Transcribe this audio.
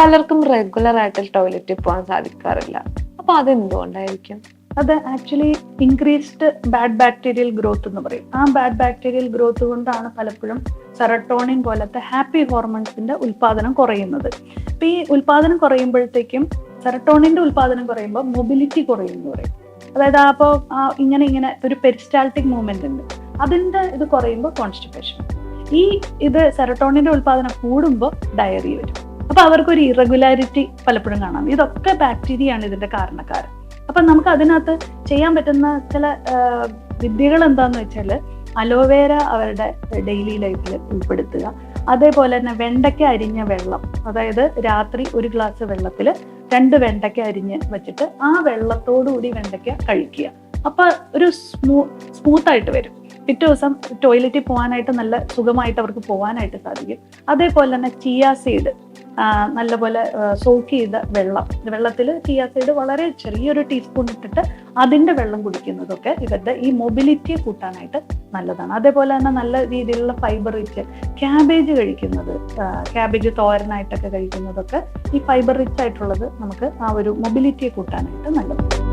പലർക്കും റെഗുലർ ആയിട്ട് ടോയ്ലറ്റിൽ പോകാൻ സാധിക്കാറില്ല. അപ്പൊ അതെന്തുകൊണ്ടായിരിക്കും? അത് actually increased bad bacterial growth എന്ന് പറയും. ആ ബാഡ് ബാക്ടീരിയൽ ഗ്രോത്ത് കൊണ്ടാണ് പലപ്പോഴും സെറട്ടോണിൻ പോലത്തെ ഹാപ്പി ഹോർമോൺസിന്റെ ഉൽപാദനം കുറയുന്നത്. അപ്പൊ ഈ ഉൽപാദനം കുറയുമ്പോഴത്തേക്കും സെറട്ടോണിന്റെ ഉൽപാദനം കുറയുമ്പോൾ മൊബിലിറ്റി കുറയുമെന്ന് പറയും. അതായത് അപ്പോൾ ഇങ്ങനെ ഒരു പെരിസ്റ്റാൾട്ടിക് മൂവ്മെന്റ് ഉണ്ട്, അതിന്റെ ഇത് കുറയുമ്പോൾ കോൺസ്റ്റിപ്പേഷൻ. ഇത് സെറട്ടോണിന്റെ ഉൽപാദനം കൂടുമ്പോൾ ഡയറി വരും. അപ്പൊ അവർക്കൊരു ഇറഗുലാരിറ്റി പലപ്പോഴും കാണാം. ഇതൊക്കെ ബാക്ടീരിയയാണ് ഇതിന്റെ കാരണക്കാരൻ. അപ്പൊ നമുക്ക് അതിനകത്ത് ചെയ്യാൻ പറ്റുന്ന ചില വിദ്യകൾ എന്താന്ന് വെച്ചാൽ, അലോവേര അവരുടെ ഡെയിലി ലൈഫിൽ ഉൾപ്പെടുത്തുക. അതേപോലെ തന്നെ വെണ്ടയ്ക്ക അരിഞ്ഞ വെള്ളം, അതായത് രാത്രി 1 ഗ്ലാസ് വെള്ളത്തിൽ 2 വെണ്ടയ്ക്ക അരിഞ്ഞ് വെച്ചിട്ട് ആ വെള്ളത്തോടുകൂടി വെണ്ടയ്ക്ക കഴിക്കുക. അപ്പൊ ഒരു സ്മൂത്തായിട്ട് വരും. പിറ്റേ ദിവസം ടോയ്ലറ്റിൽ പോകാനായിട്ട് നല്ല സുഖമായിട്ട് അവർക്ക് പോകാനായിട്ട് സാധിക്കും. അതേപോലെ തന്നെ ചിയാ സീഡ് നല്ലപോലെ സോക്ക് ചെയ്ത വെള്ളത്തിൽ ചിയാ സീഡ് വളരെ ചെറിയൊരു ടീസ്പൂൺ ഇട്ടിട്ട് അതിന്റെ വെള്ളം കുടിക്കുന്നതൊക്കെ ഇവരുടെ ഈ മൊബിലിറ്റിയെ കൂട്ടാനായിട്ട് നല്ലതാണ്. അതേപോലെ തന്നെ നല്ല രീതിയിലുള്ള ഫൈബർ റിച്ച് ക്യാബേജ് കഴിക്കുന്നത്, ക്യാബേജ് തോരനായിട്ടൊക്കെ കഴിക്കുന്നതൊക്കെ ഈ ഫൈബർ റിച്ച് ആയിട്ടുള്ളത് നമുക്ക് ആ ഒരു മൊബിലിറ്റിയെ കൂട്ടാനായിട്ട് നല്ലതാണ്.